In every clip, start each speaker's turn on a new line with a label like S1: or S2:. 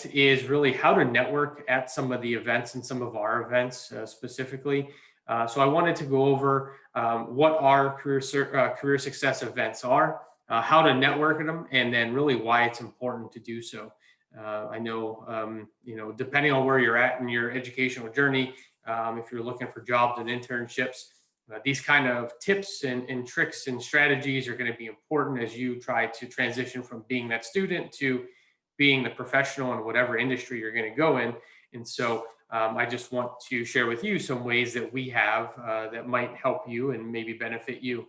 S1: event is really how to network at some of the events and some of our events specifically. So I wanted to go over what our career success events are, how to network at them, and then really why it's important to do so. I know, depending on where you're at in your educational journey, if you're looking for jobs and internships, these kind of tips and tricks and strategies are going to be important as you try to transition from being that student to being the professional in whatever industry you're going to go in. And so I just want to share with you some ways that we have that might help you and maybe benefit you.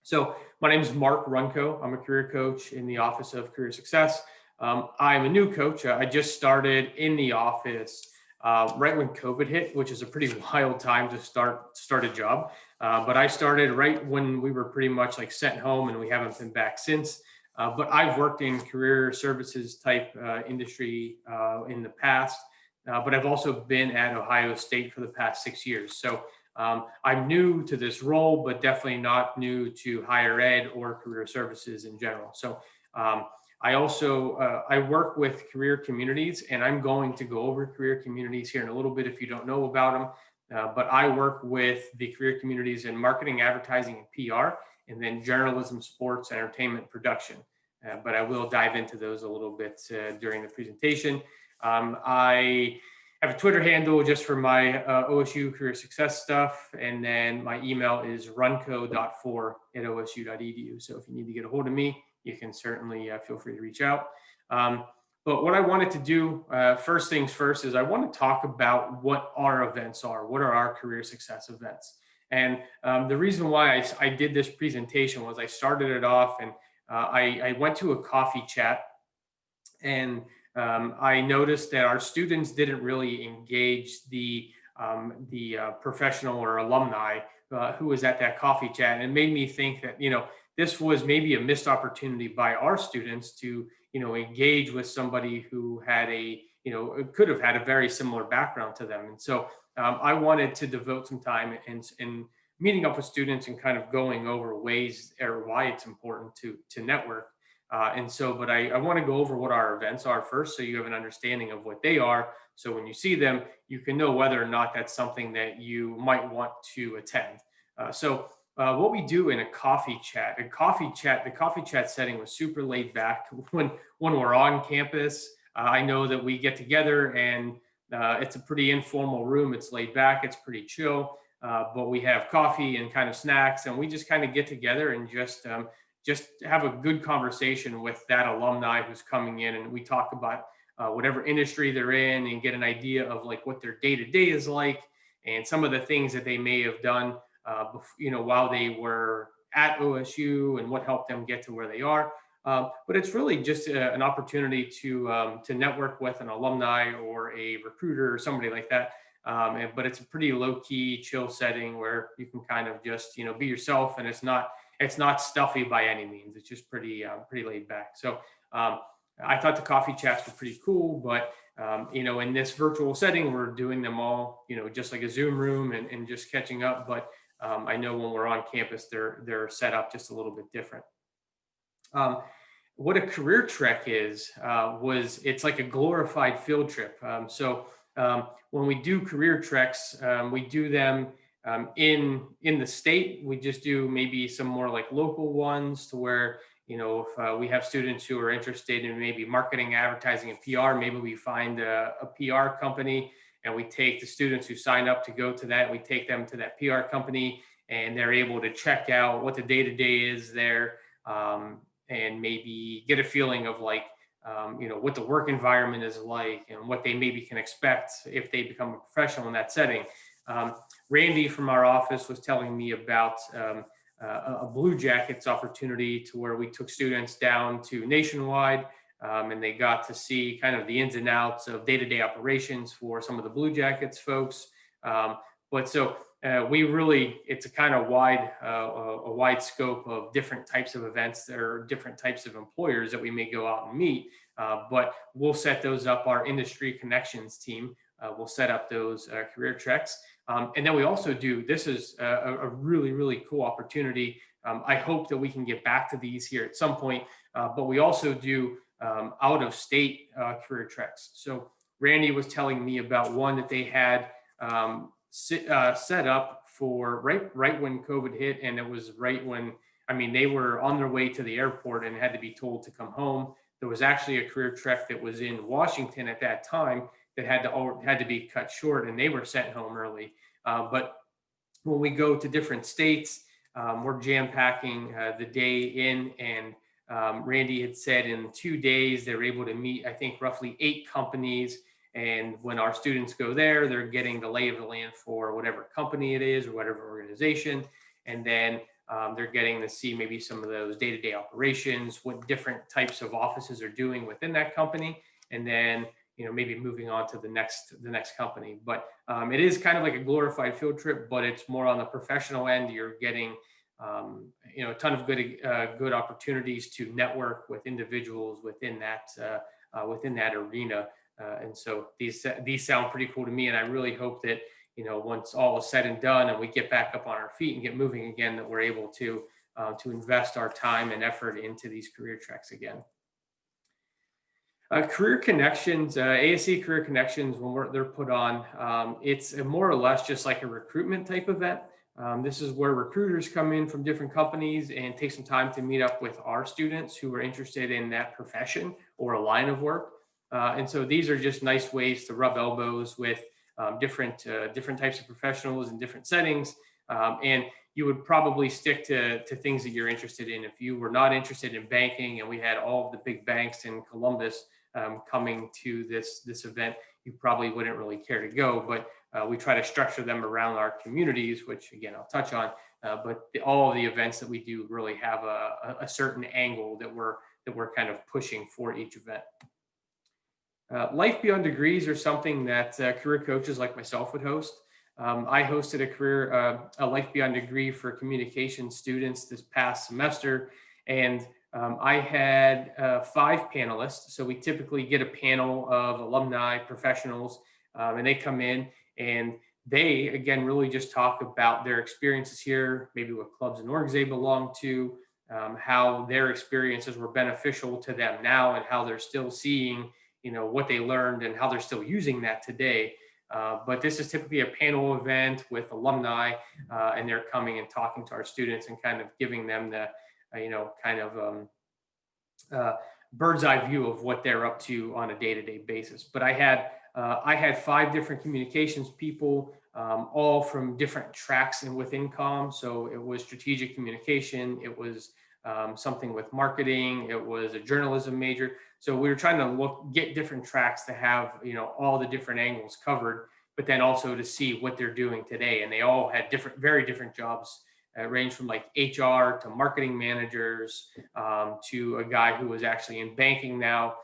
S1: So my name is Mark Runco. I'm a career coach in the Office of Career Success. I'm a new coach. I just started in the office right when COVID hit, which is a pretty wild time to start a job. But I started right when we were pretty much like sent home, and we haven't been back since. But I've worked in career services type industry in the past, but I've also been at Ohio State for the past 6 years. So I'm new to this role, but definitely not new to higher ed or career services in general. So I also I work with career communities, and I'm going to go over career communities here in a little bit if you don't know about them. But I work with the career communities in marketing, advertising, and PR, and then journalism, sports, entertainment, production. But I will dive into those a little bit during the presentation. I have a Twitter handle just for my OSU career success stuff. And then my email is runco.4@osu.edu. So if you need to get a hold of me, you can certainly feel free to reach out. But what I wanted to do, first things first, is I want to talk about what our events are. What are our career success events? And the reason why I did this presentation was I started it off, and I went to a coffee chat, and I noticed that our students didn't really engage the professional or alumni who was at that coffee chat. And it made me think that, this was maybe a missed opportunity by our students to, engage with somebody who had could have had a very similar background to them. And so I wanted to devote some time in meeting up with students and kind of going over ways or why it's important to network. But I want to go over what our events are first, so you have an understanding of what they are. So when you see them, you can know whether or not that's something that you might want to attend. What we do in the coffee chat setting was super laid back. When we're on campus, I know that we get together, and it's a pretty informal room. It's laid back. It's pretty chill. But we have coffee and kind of snacks, and we just kind of get together and just have a good conversation with that alumni who's coming in, and we talk about whatever industry they're in and get an idea of like what their day-to-day is like and some of the things that they may have done while they were at OSU and what helped them get to where they are. But it's really just an opportunity to network with an alumni or a recruiter or somebody like that. But it's a pretty low-key, chill setting where you can kind of just be yourself, and it's not stuffy by any means. It's just pretty laid back. So I thought the coffee chats were pretty cool, but in this virtual setting, we're doing them all, just like a Zoom room and just catching up. But I know when we're on campus, they're set up just a little bit different. What a career trek is, it's like a glorified field trip. When we do career treks, we do them in the state. We just do maybe some more like local ones to where, if we have students who are interested in maybe marketing, advertising, and PR, maybe we find a PR company, and we take the students who sign up to go to that. We take them to that PR company, and they're able to check out what the day-to-day is there, and maybe get a feeling of like, what the work environment is like and what they maybe can expect if they become a professional in that setting. Randy from our office was telling me about a Blue Jackets opportunity to where we took students down to Nationwide, and they got to see kind of the ins and outs of day-to-day operations for some of the Blue Jackets folks. It's a kind of wide scope of different types of events. There are different types of employers that we may go out and meet, but we'll set those up. Our industry connections team will set up those career treks. And then we also this is a really, really cool opportunity. I hope that we can get back to these here at some point, but we also do out of state career treks. So Randy was telling me about one that they had set up for right when COVID hit, and it was right when, I mean, they were on their way to the airport and had to be told to come home. There was actually a career trek that was in Washington at that time that had to be cut short, and they were sent home early. But when we go to different states, we're jam packing the day in, and Randy had said in 2 days they were able to meet, I think, roughly 8 companies. And when our students go there, they're getting the lay of the land for whatever company it is or whatever organization. And then they're getting to see maybe some of those day-to-day operations, what different types of offices are doing within that company. And then, maybe moving on to the next company. But it is kind of like a glorified field trip, but it's more on the professional end. You're getting, a ton of good opportunities to network with individuals within that arena. And so these sound pretty cool to me. And I really hope that, once all is said and done and we get back up on our feet and get moving again, that we're able to invest our time and effort into these career treks again. Career Connections, ASC Career Connections, when they're put on, it's more or less just like a recruitment type event. This is where recruiters come in from different companies and take some time to meet up with our students who are interested in that profession or a line of work. And so these are just nice ways to rub elbows with different types of professionals in different settings. And you would probably stick to things that you're interested in. If you were not interested in banking and we had all of the big banks in Columbus coming to this event, you probably wouldn't really care to go. But we try to structure them around our communities, which again, I'll touch on. But all of the events that we do really have a certain angle that we're kind of pushing for each event. Life Beyond Degrees are something that career coaches like myself would host. I hosted a Life Beyond Degree for communication students this past semester, and I had 5 panelists. So we typically get a panel of alumni, professionals, and they come in and they, again, really just talk about their experiences here, maybe what clubs and orgs they belong to, how their experiences were beneficial to them now and how they're still seeing what they learned and how they're still using that today. But this is typically a panel event with alumni, and they're coming and talking to our students and kind of giving them the, bird's eye view of what they're up to on a day-to-day basis. But I had 5 different communications people, all from different tracks and within comm. So it was strategic communication, it was something with marketing, it was a journalism major. So we were trying to get different tracks to have, all the different angles covered, but then also to see what they're doing today. And they all had very different jobs, range from like HR to marketing managers, to a guy who was actually in banking now.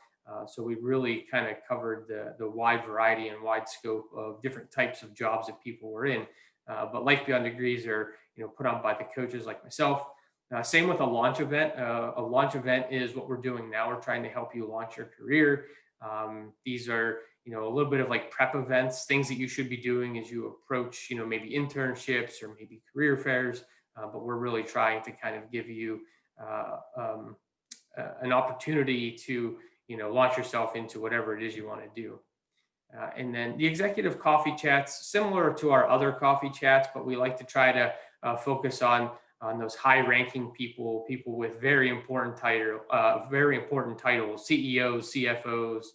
S1: So we really kind of covered the wide variety and wide scope of different types of jobs that people were in. But Life Beyond Degrees are, put on by the coaches like myself. Same with a launch event. A launch event is what we're doing now. We're trying to help you launch your career. These are, a little bit of like prep events, things that you should be doing as you approach, maybe internships or maybe career fairs. But we're really trying to kind of give you an opportunity to, launch yourself into whatever it is you want to do. And then the executive coffee chats, similar to our other coffee chats, but we like to try to focus on those high-ranking people with very important titles, CEOs, CFOs,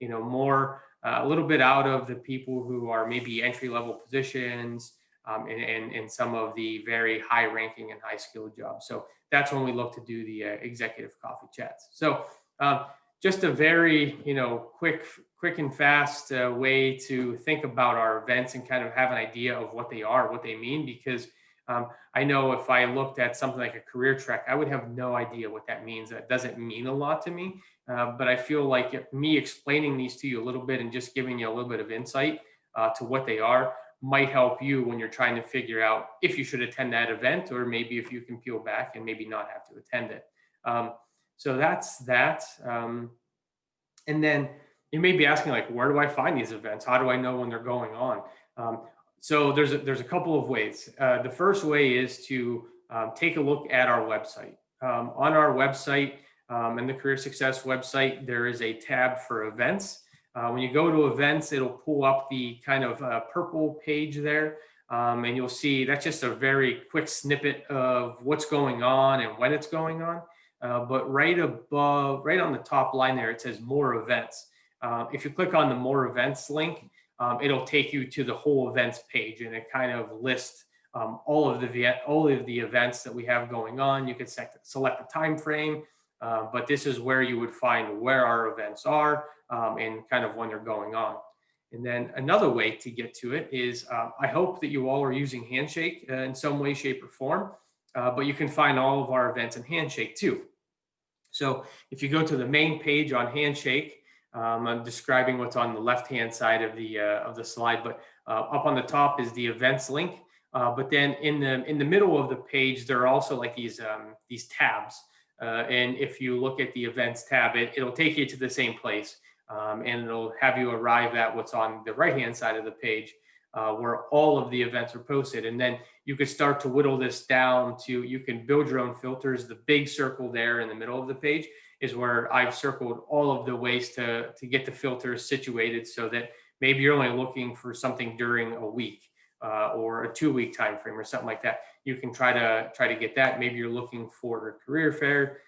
S1: more a little bit out of the people who are maybe entry-level positions, and some of the very high-ranking and high-skilled jobs. So that's when we look to do the executive coffee chats. So just a very, quick and fast way to think about our events and kind of have an idea of what they are, what they mean, because I know if I looked at something like a career trek, I would have no idea what that means. That doesn't mean a lot to me, but I feel like me explaining these to you a little bit and just giving you a little bit of insight to what they are might help you when you're trying to figure out if you should attend that event, or maybe if you can peel back and maybe not have to attend it. So that's that. And then you may be asking, like, where do I find these events? How do I know when they're going on? So there's a couple of ways. The first way is to take a look at our website. On our website, And the Career Success website, there is a tab for events. When you go to events, it'll pull up the kind of purple page there. And you'll see that's just a very quick snippet of what's going on and when it's going on. But right above, right on the top line there, it says more events. If you click on the more events link, it'll take you to the whole events page, and it kind of lists all of the events that we have going on. You can select the time frame, but this is where you would find where our events are and kind of when they're going on. And then another way to get to it is I hope that you all are using Handshake in some way, shape, or form, but you can find all of our events in Handshake too. So if you go to the main page on Handshake, I'm describing what's on the left-hand side of the slide, but up on the top is the events link. But then in the middle of the page, there are also like these tabs. And if you look at the events tab, it'll take you to the same place. And it'll have you arrive at what's on the right-hand side of the page, where all of the events are posted. And then you could start to whittle this down to, you can build your own filters. The big circle there in the middle of the page is where I've circled all of the ways to get the filters situated, so that maybe you're only looking for something during a week or a 2-week time frame or something like that. You can try to get that. Maybe you're looking for a career fair.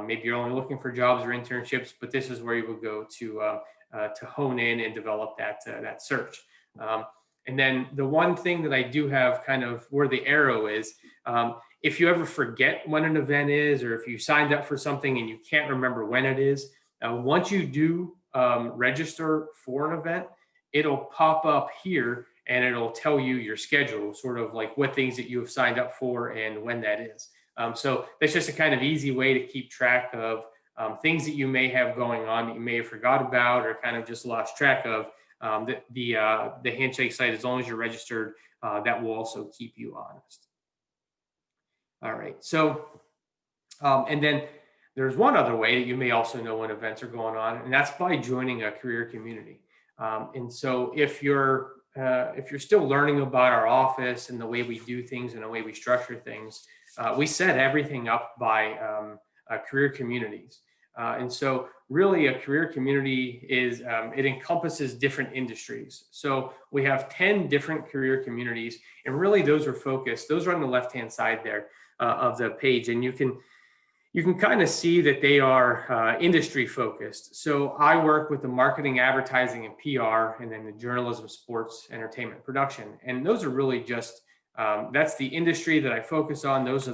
S1: Maybe you're only looking for jobs or internships, but this is where you would go to hone in and develop that search. And then the one thing that I do have kind of where the arrow is, if you ever forget when an event is, or if you signed up for something and you can't remember when it is, once you do register for an event, it'll pop up here and it'll tell you your schedule, sort of like what things that you have signed up for and when that is. So that's just a kind of easy way to keep track of things that you may have going on that you may have forgot about or kind of just lost track of. The Handshake site, as long as you're registered, that will also keep you honest. All right. So, and then there's one other way that you may also know when events are going on, and that's by joining a career community. And so if you're still learning about our office and the way we do things and the way we structure things, we set everything up by career communities. And so really a career community is, it encompasses different industries. So we have 10 different career communities, and really those are focused. Those are on the left-hand side there of the page. And you can kind of see that they are industry focused. So I work with the marketing, advertising, and PR, and then the journalism, sports, entertainment, production. And those are really just, that's the industry that I focus on. Those are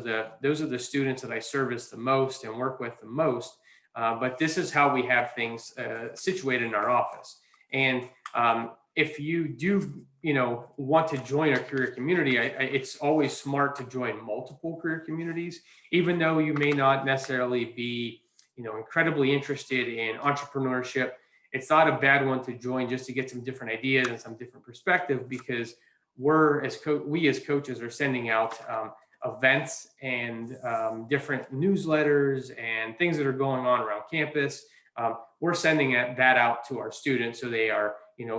S1: the students that I service the most and work with the most. But this is how we have things situated in our office. And if you do, want to join a career community, it's always smart to join multiple career communities, even though you may not necessarily be, incredibly interested in entrepreneurship. It's not a bad one to join just to get some different ideas and some different perspective, because we as coaches are sending out events and different newsletters and things that are going on around campus. We're sending that out to our students so they are,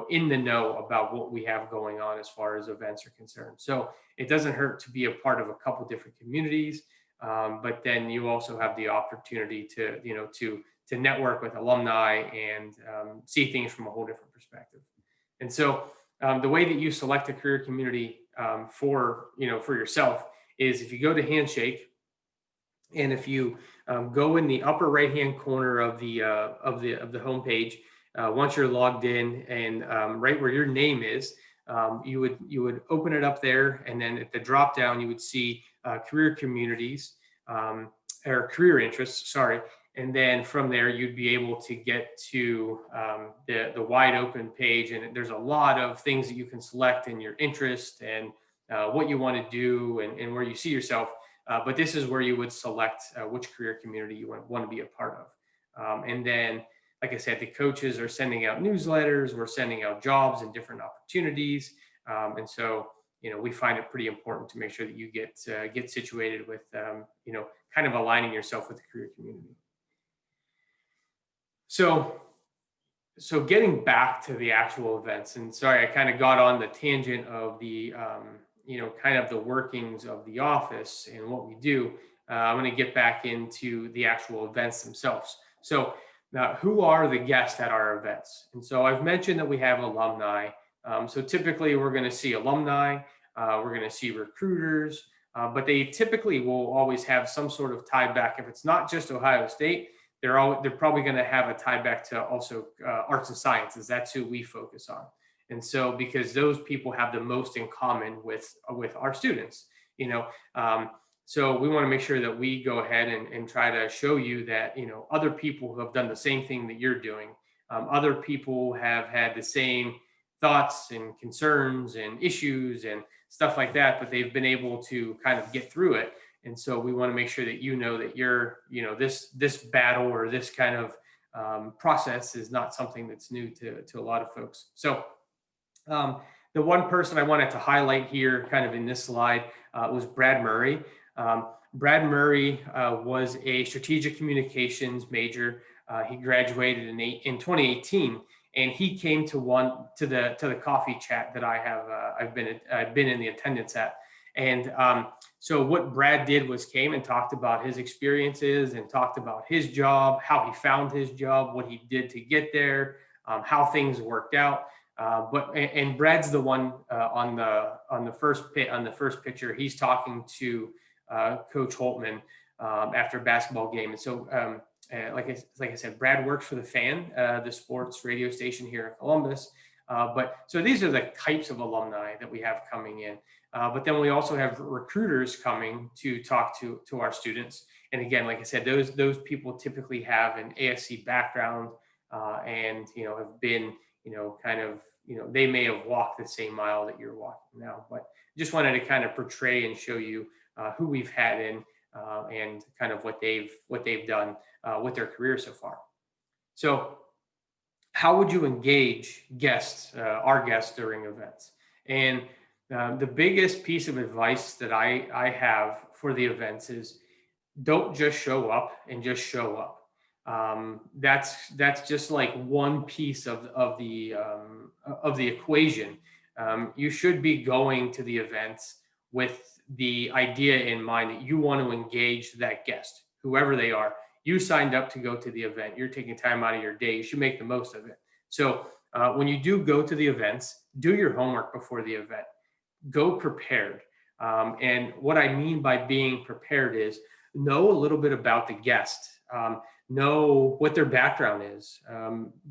S1: in the know about what we have going on as far as events are concerned. So it doesn't hurt to be a part of a couple different communities, but then you also have the opportunity to, to network with alumni and see things from a whole different perspective. And so the way that you select a career community for yourself is if you go to Handshake, and if you go in the upper right-hand corner of the homepage, once you're logged in, and right where your name is, you would open it up there, and then at the drop down you would see career communities or career interests. Sorry. And then from there, you'd be able to get to the wide open page. And there's a lot of things that you can select in your interest and what you want to do and where you see yourself. But this is where you would select which career community you want to be a part of. And then, like I said, the coaches are sending out newsletters. We're sending out jobs and different opportunities. And so, we find it pretty important to make sure that you get situated with, kind of aligning yourself with the career community. So getting back to the actual events, and sorry, I kind of got on the tangent of the, kind of the workings of the office and what we do. I'm going to get back into the actual events themselves. So now, who are the guests at our events? And so I've mentioned that we have alumni. So typically we're going to see alumni, we're going to see recruiters, but they typically will always have some sort of tie back. If it's not just Ohio State, they're probably going to have a tie back to also arts and sciences. That's who we focus on. And so because those people have the most in common with our students, you know, so we want to make sure that we go ahead and try to show you that, you know, other people who have done the same thing that you're doing, other people have had the same thoughts and concerns and issues and stuff like that, but they've been able to kind of get through it. And so we want to make sure that you know that you're, you know, this battle or this kind of process is not something that's new to a lot of folks. So the one person I wanted to highlight here kind of in this slide was Brad Murray. Brad Murray was a strategic communications major. He graduated in 2018, and he came to the coffee chat that I have I've been in the attendance at. And so what Brad did was came and talked about his experiences and talked about his job, how he found his job, what he did to get there, how things worked out. And Brad's the one on the first picture. He's talking to Coach Holtman after a basketball game. And so, like I said, Brad works for the Fan, the sports radio station here in Columbus. But so these are the types of alumni that we have coming in. But then we also have recruiters coming to talk to our students. And again, like I said, those people typically have an ASC background and, you know, have been, you know, kind of, you know, they may have walked the same mile that you're walking now, but just wanted to kind of portray and show you who we've had in and kind of what they've done with their career so far. So how would you engage our guests during events? And the biggest piece of advice that I have for the events is don't just show up and just show up. That's just like one piece of the equation. You should be going to the events with the idea in mind that you want to engage that guest, whoever they are. You signed up to go to the event. You're taking time out of your day. You should make the most of it. So when you do go to the events, do your homework before the event. Go prepared. And what I mean by being prepared is know a little bit about the guest. Know what their background is.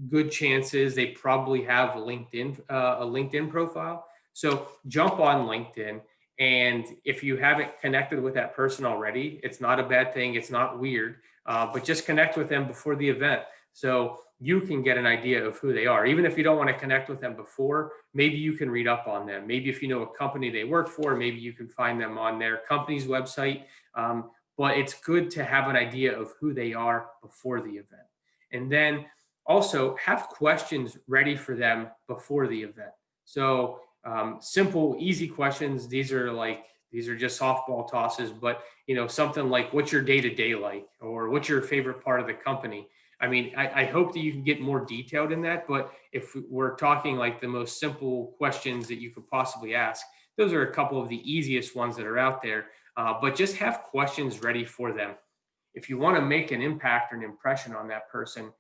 S1: Good chances they probably have a LinkedIn profile. So jump on LinkedIn. And if you haven't connected with that person already, it's not a bad thing. It's not weird, but just connect with them before the event so you can get an idea of who they are. Even if you don't want to connect with them before, maybe you can read up on them. Maybe if you know a company they work for, maybe you can find them on their company's website. But it's good to have an idea of who they are before the event. And then also have questions ready for them before the event. So simple, easy questions. These are just softball tosses, but you know, something like what's your day-to-day like, or what's your favorite part of the company? I mean, I hope that you can get more detailed in that, but if we're talking like the most simple questions that you could possibly ask, those are a couple of the easiest ones that are out there. But just have questions ready for them. If you want to make an impact or an impression on that person,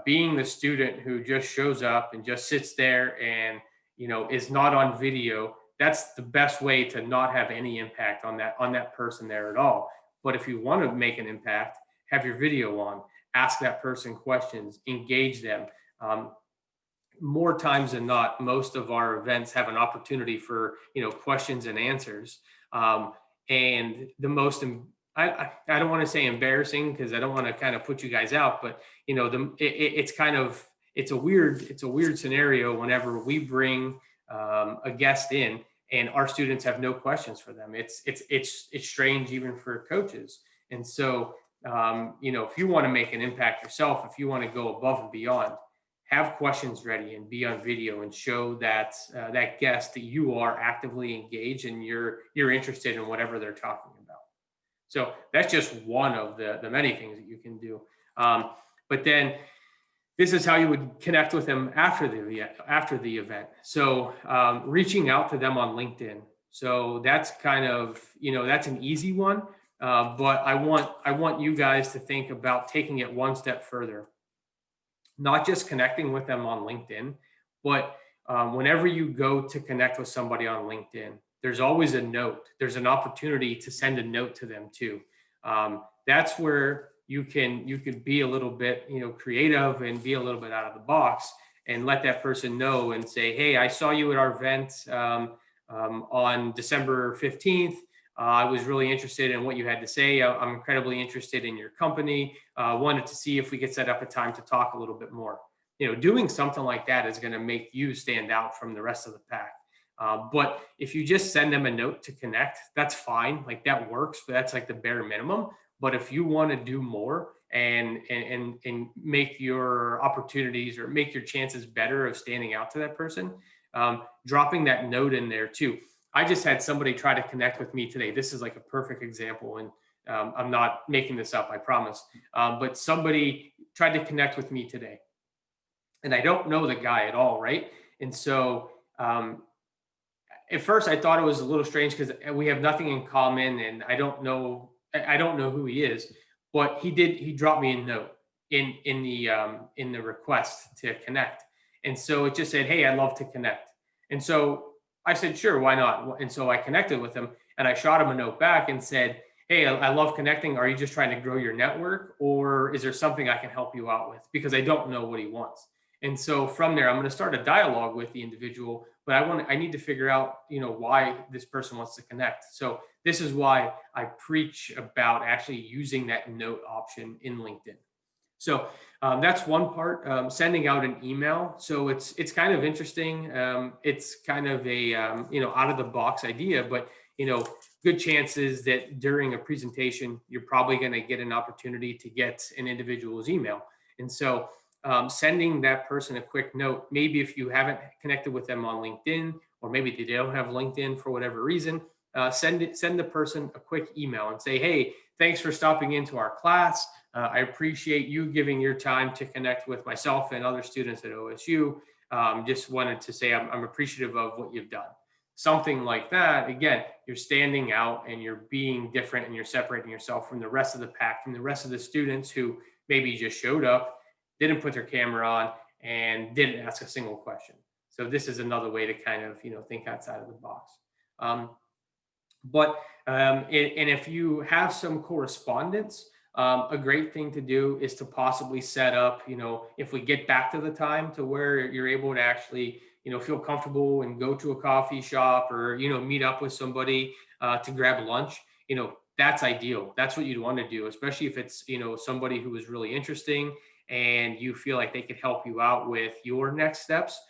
S1: being the student who just shows up and just sits there and, you know, is not on video, that's the best way to not have any impact on that person there at all. But if you want to make an impact, have your video on, ask that person questions, engage them. More times than not, most of our events have an opportunity for, you know, questions and answers. And the most, I don't want to say embarrassing because I don't want to kind of put you guys out, but you know, it's a weird scenario whenever we bring a guest in and our students have no questions for them. It's strange even for coaches. And so, you know, if you want to make an impact yourself, if you want to go above and beyond, have questions ready and be on video and show that guest that you are actively engaged and you're interested in whatever they're talking about. So that's just one of the many things that you can do. But then this is how you would connect with them after the event. So reaching out to them on LinkedIn. So that's kind of, you know, that's an easy one. But I want you guys to think about taking it one step further, not just connecting with them on LinkedIn, but whenever you go to connect with somebody on LinkedIn, there's always a note. There's an opportunity to send a note to them too. That's where you could be a little bit creative and be a little bit out of the box and let that person know and say, hey, I saw you at our event on December 15th. I was really interested in what you had to say. I'm incredibly interested in your company. Wanted to see if we could set up a time to talk a little bit more. Doing something like that is going to make you stand out from the rest of the pack. But if you just send them a note to connect, that's fine. Like that works, but that's like the bare minimum. But if you want to do more and make your opportunities or make your chances better of standing out to that person, dropping that note in there too. I just had somebody try to connect with me today. This is like a perfect example, and I'm not making this up, I promise. But somebody tried to connect with me today, and I don't know the guy at all, right? And so at first, I thought it was a little strange because we have nothing in common, and I don't know who he is. But he dropped me a note in the request to connect, and so it just said, "Hey, I'd love to connect." And so I said, sure, why not? And so I connected with him and I shot him a note back and said, hey, I love connecting. Are you just trying to grow your network, or is there something I can help you out with? Because I don't know what he wants. And so from there, I'm going to start a dialogue with the individual, but I need to figure out, why this person wants to connect. So this is why I preach about actually using that note option in LinkedIn. So that's one part. Sending out an email. So it's kind of interesting. It's kind of a out of the box idea, but good chances that during a presentation you're probably going to get an opportunity to get an individual's email. And so sending that person a quick note, maybe if you haven't connected with them on LinkedIn, or maybe they don't have LinkedIn for whatever reason, send the person a quick email and say, hey, thanks for stopping into our class. I appreciate you giving your time to connect with myself and other students at OSU. Just wanted to say I'm appreciative of what you've done. Something like that. Again, you're standing out and you're being different and you're separating yourself from the rest of the pack, from the rest of the students who maybe just showed up, didn't put their camera on, and didn't ask a single question. So this is another way to kind of think outside of the box. And if you have some correspondence, a great thing to do is to possibly set up, if we get back to the time to where you're able to actually, feel comfortable and go to a coffee shop or, meet up with somebody to grab lunch, that's ideal. That's what you'd want to do, especially if it's, somebody who is really interesting and you feel like they could help you out with your next steps.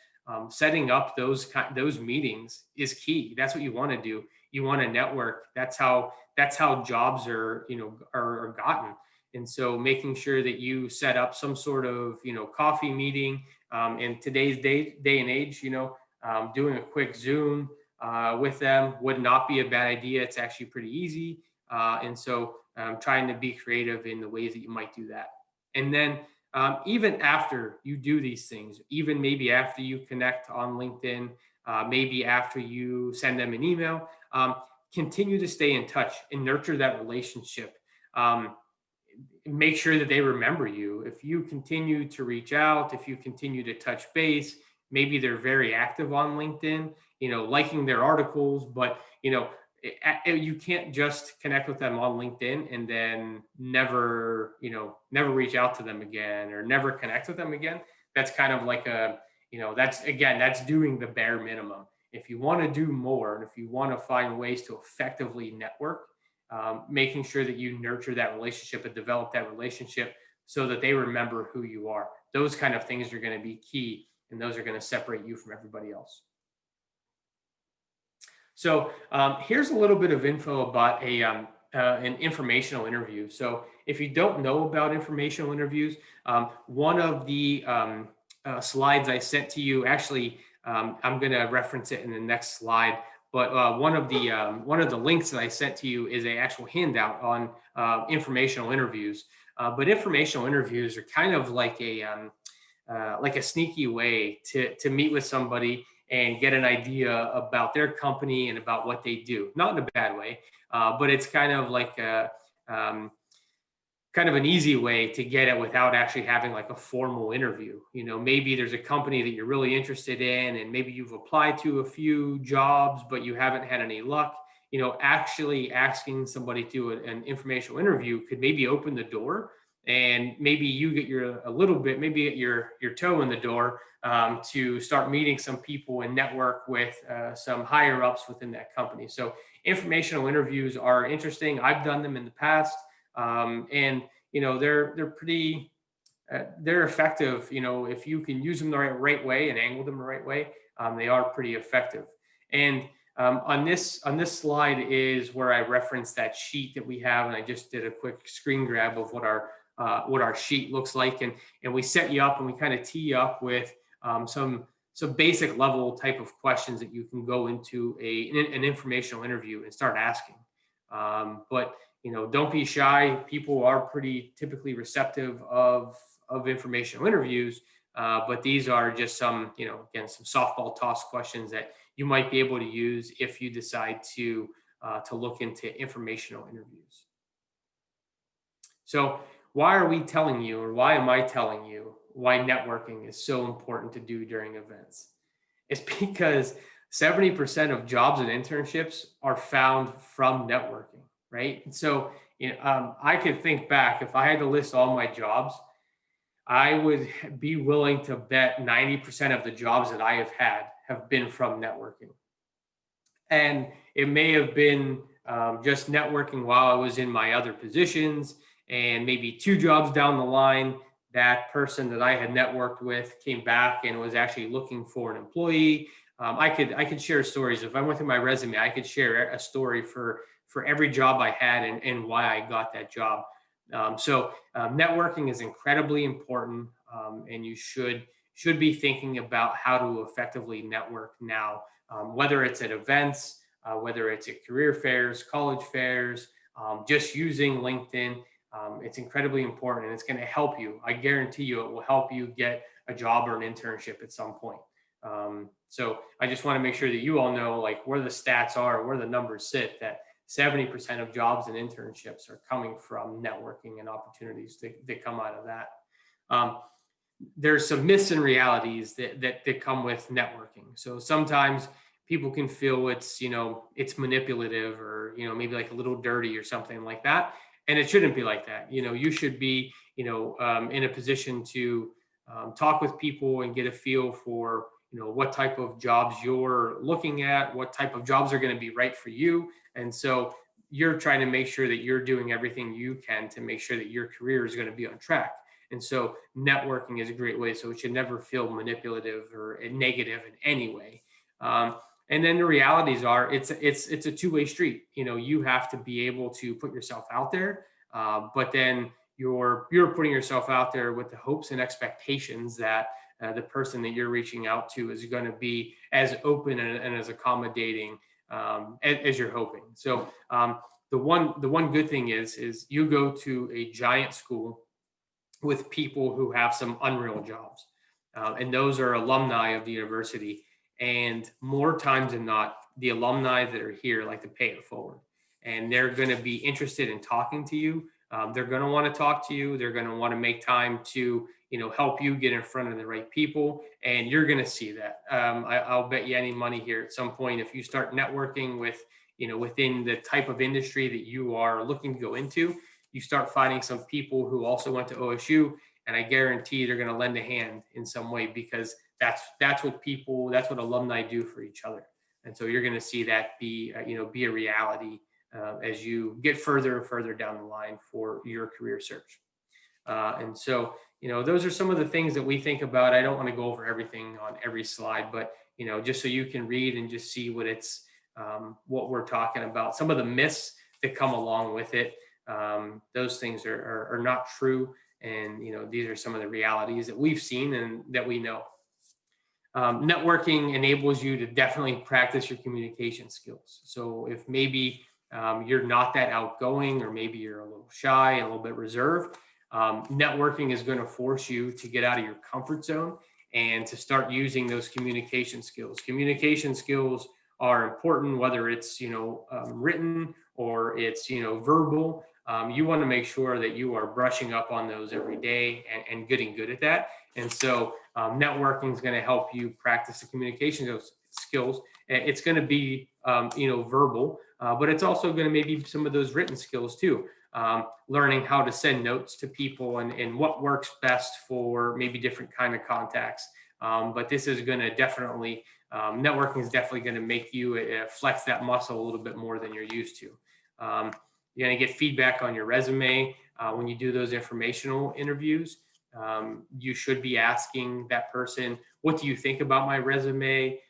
S1: Setting up those meetings is key. That's what you want to do. You want to network. That's how jobs are gotten. And so making sure that you set up some sort of coffee meeting. In today's day and age, doing a quick Zoom with them would not be a bad idea. It's actually pretty easy. And so trying to be creative in the ways that you might do that. And then even after you do these things, even maybe after you connect on LinkedIn, maybe after you send them an email, continue to stay in touch and nurture that relationship. Make sure that they remember you. If you continue to reach out, if you continue to touch base, maybe they're very active on LinkedIn, liking their articles, but, you can't just connect with them on LinkedIn and then never reach out to them again or never connect with them again. That's kind of like that's doing the bare minimum. If you want to do more, and if you want to find ways to effectively network, making sure that you nurture that relationship and develop that relationship so that they remember who you are. Those kind of things are going to be key, and those are going to separate you from everybody else. So here's a little bit of info about an informational interview. So if you don't know about informational interviews, one of the slides I sent to you, actually, I'm going to reference it in the next slide. But one of the links that I sent to you is an actual handout on informational interviews. But informational interviews are kind of like a sneaky way to meet with somebody and get an idea about their company and about what they do. Not in a bad way, but it's kind of like kind of an easy way to get it without actually having like a formal interview. Maybe there's a company that you're really interested in, and maybe you've applied to a few jobs, but you haven't had any luck. Actually asking somebody to an informational interview could maybe open the door, and maybe you get maybe get your toe in the door, to start meeting some people and network with some higher ups within that company. So informational interviews are interesting. I've done them in the past. And they're pretty they're effective. If you can use them the right way and angle them the right way, they are pretty effective. And on this slide is where I referenced that sheet that we have, and I just did a quick screen grab of what our sheet looks like, and we set you up and we kind of tee you up with some basic level type of questions that you can go into an informational interview and start asking. But don't be shy. People are pretty typically receptive of informational interviews, but these are just some, again, some softball toss questions that you might be able to use if you decide to look into informational interviews. So why are we telling you, or why am I telling you, why networking is so important to do during events? It's because 70% of jobs and internships are found from networking. Right. And so, I could think back, if I had to list all my jobs, I would be willing to bet 90% of the jobs that I have had have been from networking. And it may have been just networking while I was in my other positions, and maybe 2 jobs down the line, that person that I had networked with came back and was actually looking for an employee. I could share stories. If I went through my resume, I could share a story for every job I had and why I got that job. So networking is incredibly important, and you should be thinking about how to effectively network now, whether it's at events, whether it's at career fairs, college fairs, just using LinkedIn. It's incredibly important, and it's going to help you. I guarantee you it will help you get a job or an internship at some point. So I just want to make sure that you all know like where the stats are, where the numbers sit, that 70% of jobs and internships are coming from networking and opportunities that come out of that. There's some myths and realities that come with networking. So sometimes people can feel it's manipulative, or, maybe like a little dirty or something like that. And it shouldn't be like that. You should be, in a position to talk with people and get a feel for, what type of jobs you're looking at, what type of jobs are going to be right for you. And so you're trying to make sure that you're doing everything you can to make sure that your career is going to be on track. And so networking is a great way. So it should never feel manipulative or negative in any way. And then the realities are it's a two-way street. You have to be able to put yourself out there, but then you're putting yourself out there with the hopes and expectations that the person that you're reaching out to is going to be as open and as accommodating as you're hoping. So the one good thing is you go to a giant school with people who have some unreal jobs, and those are alumni of the university. And more times than not, the alumni that are here like to pay it forward, and they're going to be interested in talking to you. They're going to want to talk to you. They're going to want to make time to help you get in front of the right people, and you're going to see that. I'll bet you any money here at some point, if you start networking with within the type of industry that you are looking to go into, you start finding some people who also went to OSU, and I guarantee they're going to lend a hand in some way, because that's what alumni do for each other. And so you're going to see that be a reality as you get further and further down the line for your career search. And so, those are some of the things that we think about. I don't want to go over everything on every slide, but, just so you can read and just see what we're talking about. Some of the myths that come along with it, those things are not true. And, these are some of the realities that we've seen and that we know. Networking enables you to definitely practice your communication skills. So if maybe you're not that outgoing, or maybe you're a little shy and a little bit reserved, networking is going to force you to get out of your comfort zone and to start using those communication skills. Communication skills are important, whether it's written or it's verbal. you want to make sure that you are brushing up on those every day and getting good at that. And so networking is going to help you practice the communication skills. It's going to be, verbal, but it's also going to maybe some of those written skills too. Learning how to send notes to people and what works best for maybe different kind of contacts. But this is going to definitely, networking is definitely going to make you flex that muscle a little bit more than you're used to. You're going to get feedback on your resume when you do those informational interviews. You should be asking that person, what do you think about my resume?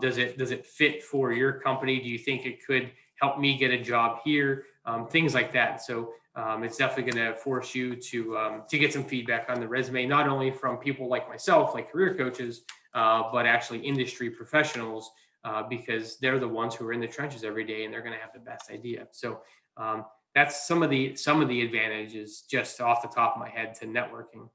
S1: Does it fit for your company? Do you think it could help me get a job here? Things like that. So it's definitely going to force you to get some feedback on the resume, not only from people like myself, like career coaches, but actually industry professionals, because they're the ones who are in the trenches every day and they're going to have the best idea. So that's some of the advantages just off the top of my head to networking.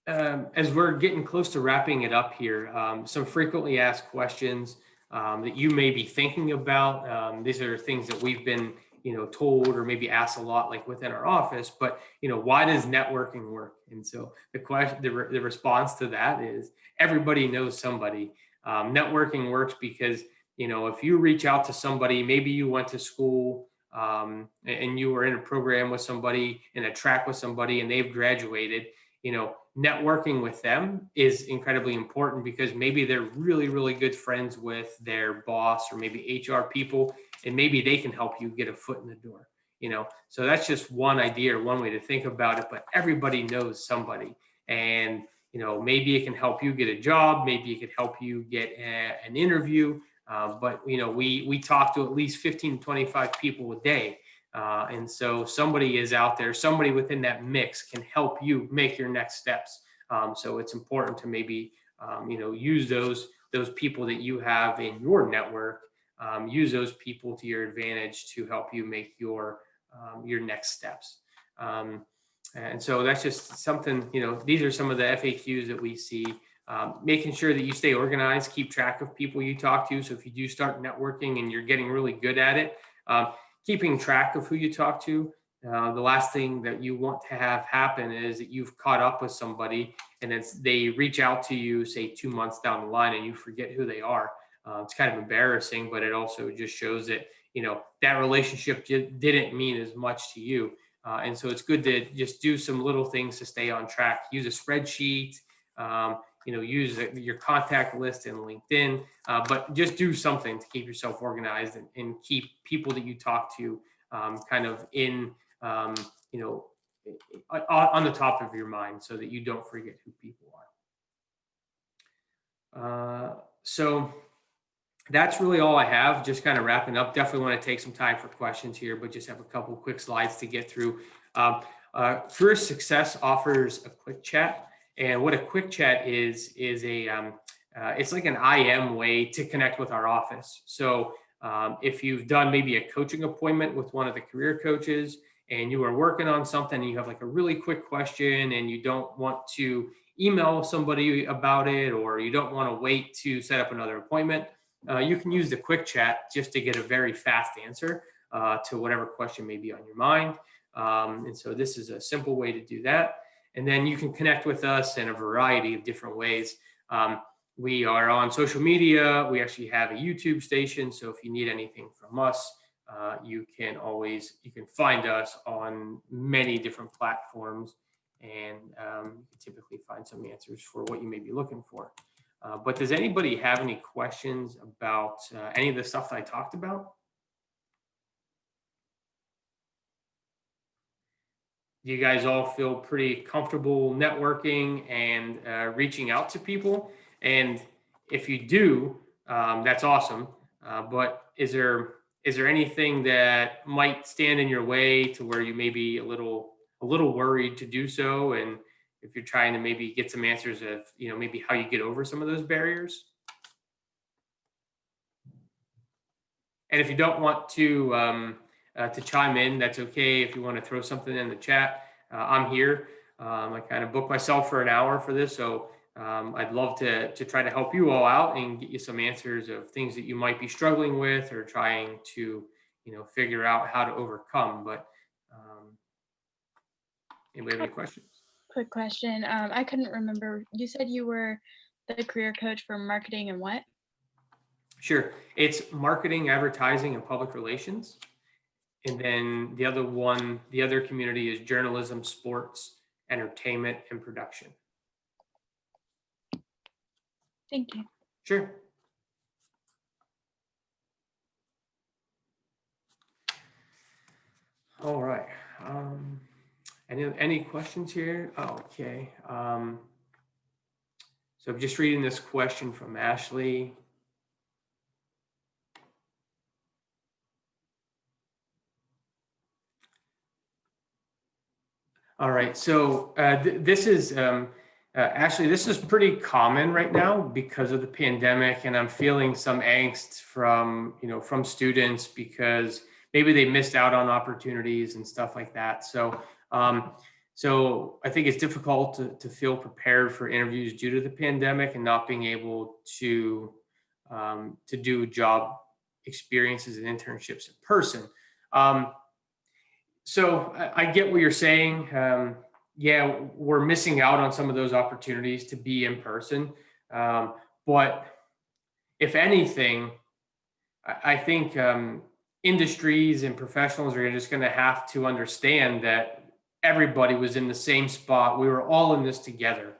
S1: As we're getting close to wrapping it up here, some frequently asked questions that you may be thinking about. These are things that we've been, told or maybe asked a lot, like within our office. But why does networking work? And so the response to that is everybody knows somebody. Networking works because if you reach out to somebody, maybe you went to school and you were in a program with somebody, in a track with somebody, and they've graduated. Networking with them is incredibly important because maybe they're really, really good friends with their boss or maybe HR people, and maybe they can help you get a foot in the door. So that's just one idea or one way to think about it. But everybody knows somebody, and maybe it can help you get a job, maybe it could help you get an interview. But we talk to at least 15 to 25 people a day. And so somebody is out there, somebody within that mix can help you make your next steps. So it's important to maybe, use those people that you have in your network, use those people to your advantage to help you make your next steps. And so that's just something, these are some of the FAQs that we see. Making sure that you stay organized, keep track of people you talk to. So if you do start networking and you're getting really good at it, keeping track of who you talk to. The last thing that you want to have happen is that you've caught up with somebody and they reach out to you, say 2 months down the line, and you forget who they are. It's kind of embarrassing, but it also just shows that, that relationship didn't mean as much to you. And so it's good to just do some little things to stay on track. Use a spreadsheet, use your contact list in LinkedIn, but just do something to keep yourself organized and keep people that you talk to kind of in, on the top of your mind so that you don't forget who people are. So that's really all I have, just kind of wrapping up. Definitely want to take some time for questions here, but just have a couple quick slides to get through. Career Success offers a quick chat. And what a quick chat is it's like an IM way to connect with our office. So if you've done maybe a coaching appointment with one of the career coaches and you are working on something and you have like a really quick question and you don't want to email somebody about it, or you don't want to wait to set up another appointment, you can use the quick chat just to get a very fast answer to whatever question may be on your mind. And so this is a simple way to do that. And then you can connect with us in a variety of different ways. We are on social media. We actually have a YouTube station. So if you need anything from us, you can find us on many different platforms, and typically find some answers for what you may be looking for. But does anybody have any questions about any of the stuff that I talked about? Do you guys all feel pretty comfortable networking and reaching out to people? And if you do, that's awesome. But is there anything that might stand in your way to where you may be a little worried to do so? And if you're trying to maybe get some answers of, maybe how you get over some of those barriers. And if you don't want to chime in, that's okay. If you want to throw something in the chat, I'm here. I kind of booked myself for an hour for this, so I'd love to try to help you all out and get you some answers of things that you might be struggling with or trying to figure out how to overcome. But anybody have any questions?
S2: Quick question. I couldn't remember. You said you were the career coach for marketing and what?
S1: Sure. It's marketing, advertising, and public relations. And then the other community is journalism, sports, entertainment, and production.
S2: Thank you.
S1: Sure. All right. Any questions here? Oh, okay. So I'm just reading this question from Ashley. All right. So this is Ashley. This is pretty common right now because of the pandemic, and I'm feeling some angst from students because maybe they missed out on opportunities and stuff like that. So so I think it's difficult to feel prepared for interviews due to the pandemic and not being able to do job experiences and internships in person. So I get what you're saying. Yeah, we're missing out on some of those opportunities to be in person. But if anything, I think industries and professionals are just going to have to understand that everybody was in the same spot. We were all in this together.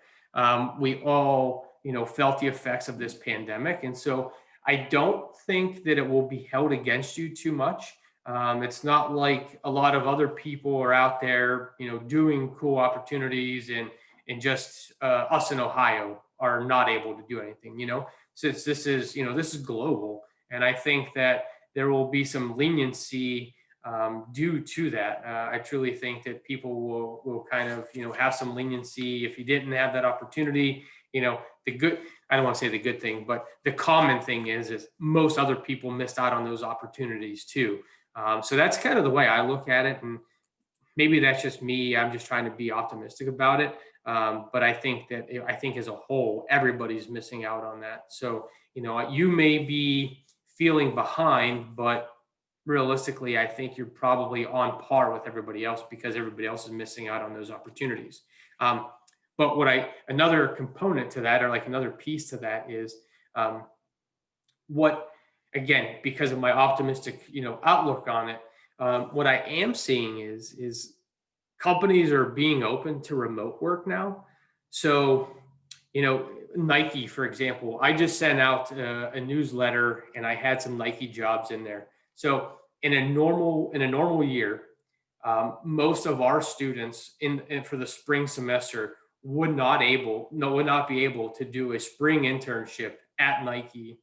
S1: We all, felt the effects of this pandemic. And so I don't think that it will be held against you too much. It's not like a lot of other people are out there, doing cool opportunities and just us in Ohio are not able to do anything, since this is global. And I think that there will be some leniency due to that. I truly think that people will kind of, have some leniency if you didn't have that opportunity. I don't want to say the good thing, but the common thing is most other people missed out on those opportunities too. So that's kind of the way I look at it. And maybe that's just me. I'm just trying to be optimistic about it. But I think as a whole, everybody's missing out on that. So, you may be feeling behind, but realistically, I think you're probably on par with everybody else because everybody else is missing out on those opportunities. But another component to that, or like another piece to that, is again, because of my optimistic, outlook on it, what I am seeing is companies are being open to remote work now. So, Nike, for example, I just sent out a newsletter and I had some Nike jobs in there. So in a normal year, most of our students for the spring semester would not be able to do a spring internship at Nike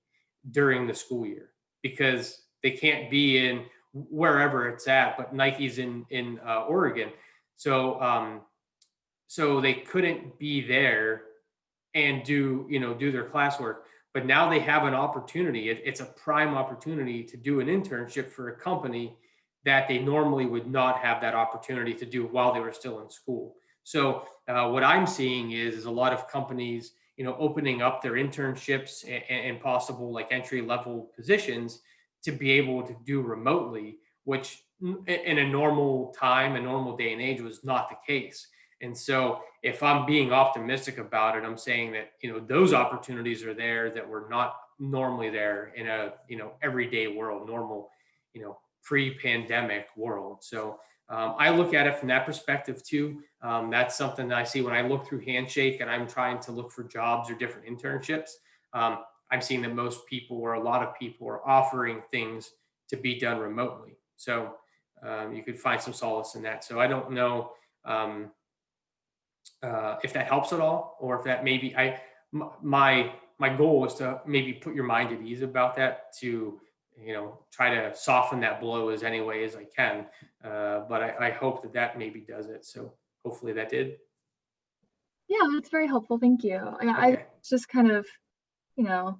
S1: during the school year because they can't be in wherever it's at, but Nike's in Oregon. So so they couldn't be there and do their classwork. But now they have an opportunity. It's a prime opportunity to do an internship for a company that they normally would not have that opportunity to do while they were still in school. So what I'm seeing is a lot of companies, opening up their internships and possible like entry level positions to be able to do remotely, which in a normal day and age was not the case. And so if I'm being optimistic about it, I'm saying that, those opportunities are there that were not normally there in a, everyday world, normal, pre-pandemic world. So I look at it from that perspective too. That's something that I see when I look through Handshake and I'm trying to look for jobs or different internships. I'm seeing that most people, or a lot of people, are offering things to be done remotely. So you could find some solace in that. So I don't know if that helps at all, or if that maybe my goal is to maybe put your mind at ease about that, to try to soften that blow as any way as I can. But I hope that maybe does it. So hopefully that did.
S3: Yeah, that's very helpful. Thank you. I just kind of,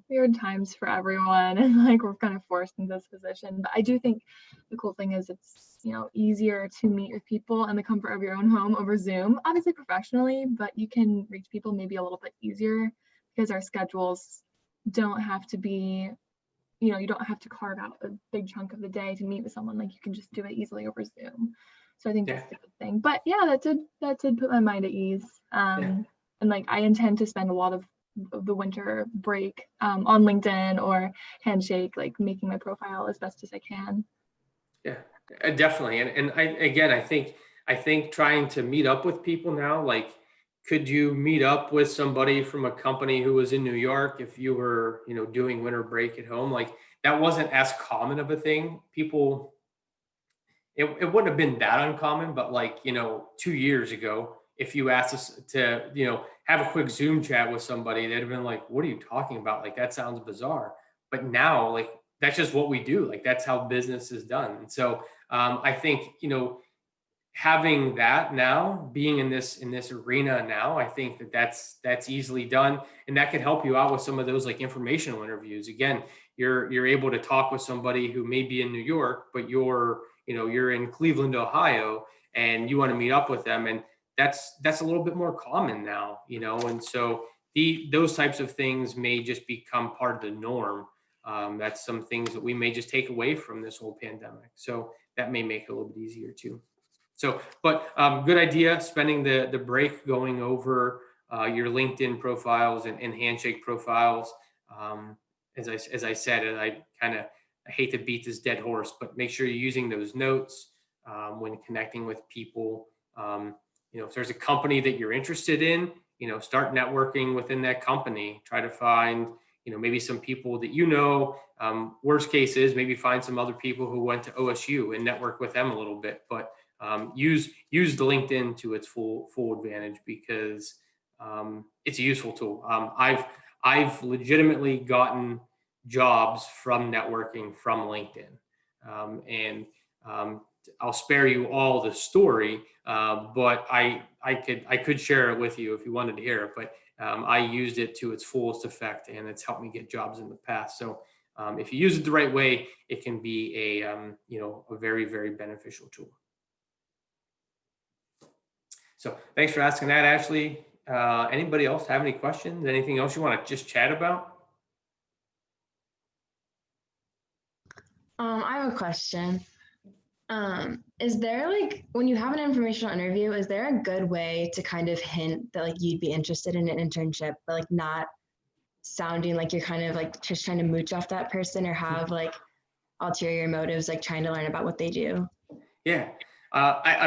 S3: weird times for everyone, and like we're kind of forced into this position. But I do think the cool thing is it's, easier to meet with people in the comfort of your own home over Zoom, obviously professionally, but you can reach people maybe a little bit easier because our schedules don't have to be you don't have to carve out a big chunk of the day to meet with someone. Like you can just do it easily over Zoom. So I think that's the good thing. But yeah, that did put my mind at ease. And like I intend to spend a lot of the winter break on LinkedIn or Handshake, like making my profile as best as I can.
S1: Yeah, definitely. And I think trying to meet up with people now, like, could you meet up with somebody from a company who was in New York if you were, doing winter break at home? Like that wasn't as common of a thing. People, it wouldn't have been that uncommon, but like, 2 years ago, if you asked us to, have a quick Zoom chat with somebody, they'd have been like, what are you talking about? Like, that sounds bizarre. But now, like, that's just what we do. Like, that's how business is done. And so I think, having that now, being in this arena now, I think that's easily done, and that could help you out with some of those like informational interviews. Again, you're able to talk with somebody who may be in New York, but you're in Cleveland, Ohio, and you want to meet up with them, and that's a little bit more common now, and so those types of things may just become part of the norm. That's some things that we may just take away from this whole pandemic, so that may make it a little bit easier too. So, but good idea, spending the break going over your LinkedIn profiles and Handshake profiles. As I said, and I hate to beat this dead horse, but make sure you're using those notes when connecting with people. If there's a company that you're interested in, start networking within that company. Try to find, maybe some people that worst case is maybe find some other people who went to OSU and network with them a little bit. But use the LinkedIn to its full advantage, because it's a useful tool. I've legitimately gotten jobs from networking from LinkedIn, and I'll spare you all the story, but I could share it with you if you wanted to hear it. But I used it to its fullest effect, and it's helped me get jobs in the past. So if you use it the right way, it can be a very, very beneficial tool. So thanks for asking that, Ashley. Anybody else have any questions? Anything else you want to just chat about?
S4: I have a question. Is there, like, when you have an informational interview, is there a good way to kind of hint that like you'd be interested in an internship, but like not sounding like you're kind of like just trying to mooch off that person or have like ulterior motives, like trying to learn about what they do?
S1: Yeah. I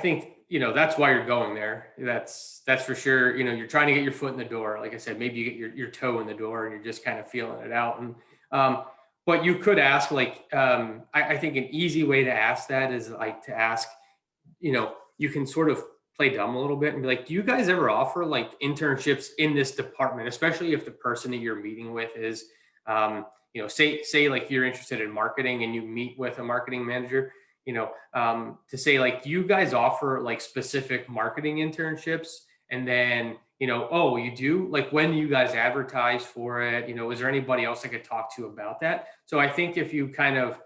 S1: think, that's why you're going there. That's for sure. You're trying to get your foot in the door. Like I said, maybe you get your toe in the door and you're just kind of feeling it out. And, but you could ask, like, I think an easy way to ask that is like to ask, you can sort of play dumb a little bit and be like, do you guys ever offer like internships in this department, especially if the person that you're meeting with is, say like you're interested in marketing and you meet with a marketing manager, to say like, do you guys offer like specific marketing internships? And then, oh, you do? Like, when you guys advertise for it, is there anybody else I could talk to about that? So I think if you kind of,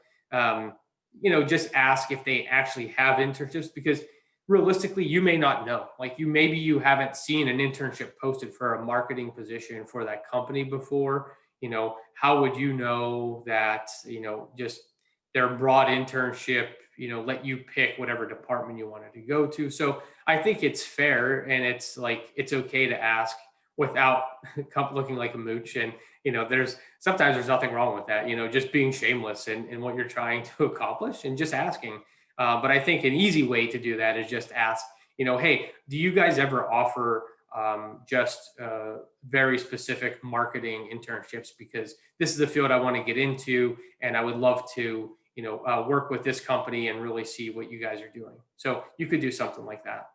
S1: just ask if they actually have internships, because realistically, you may not know. Like, maybe you haven't seen an internship posted for a marketing position for that company before. How would you know that, just their broad internship, let you pick whatever department you wanted to go to. So I think it's fair, and it's like, it's okay to ask without looking like a mooch. And, sometimes there's nothing wrong with that, just being shameless in what you're trying to accomplish and just asking. But I think an easy way to do that is just ask, hey, do you guys ever offer just very specific marketing internships? Because this is the field I want to get into, and I would love to, work with this company and really see what you guys are doing. So you could do something like that.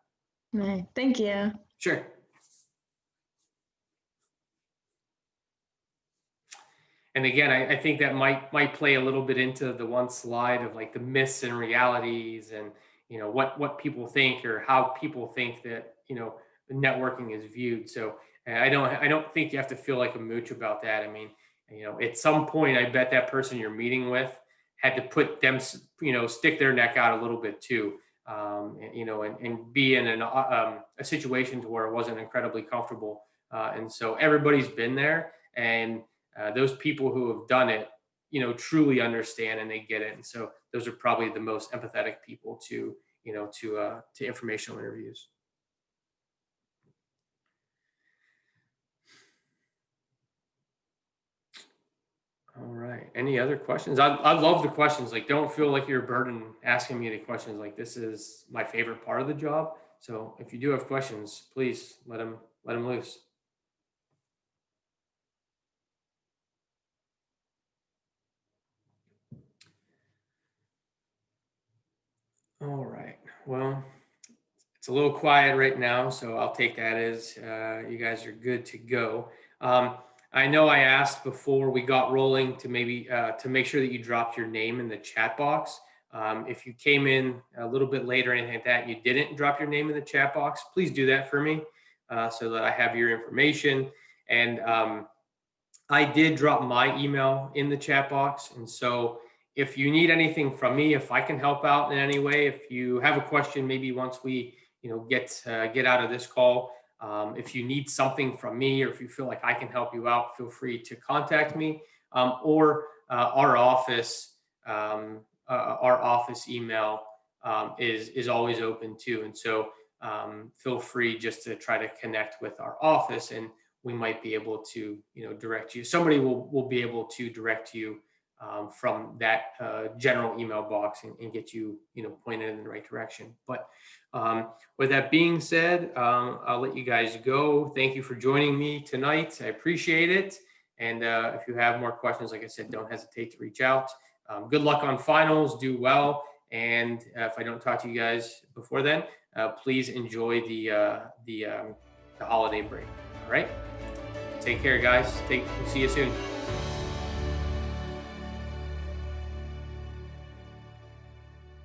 S4: Right. Thank you.
S1: Sure. And again, I think that might play a little bit into the one slide of like the myths and realities, and what people think, or how people think that networking is viewed. So I don't think you have to feel like a mooch about that. I mean, at some point, I bet that person you're meeting with had to put them, stick their neck out a little bit too, and be in a situation to where it wasn't incredibly comfortable. And so everybody's been there, and those people who have done it, truly understand and they get it. And so those are probably the most empathetic people to informational interviews. All right. Any other questions? I love the questions. Like, don't feel like you're a burden asking me the questions. Like, this is my favorite part of the job. So if you do have questions, please let them loose. All right. Well, it's a little quiet right now, so I'll take that as you guys are good to go. I know I asked before we got rolling to maybe to make sure that you dropped your name in the chat box. If you came in a little bit later or anything like that, and you didn't drop your name in the chat box, please do that for me so that I have your information. And I did drop my email in the chat box. And so if you need anything from me, if I can help out in any way, if you have a question, maybe once we get out of this call, if you need something from me, or if you feel like I can help you out, feel free to contact me, or our office email is always open too. And so feel free just to try to connect with our office, and we might be able to direct you. Somebody will be able to direct you from that general email box and get you pointed in the right direction. But with that being said, I'll let you guys go. Thank you for joining me tonight. I appreciate it. And if you have more questions, like I said, don't hesitate to reach out. Good luck on finals. Do well. And if I don't talk to you guys before then, please enjoy the holiday break. All right. Take care, guys. See you soon.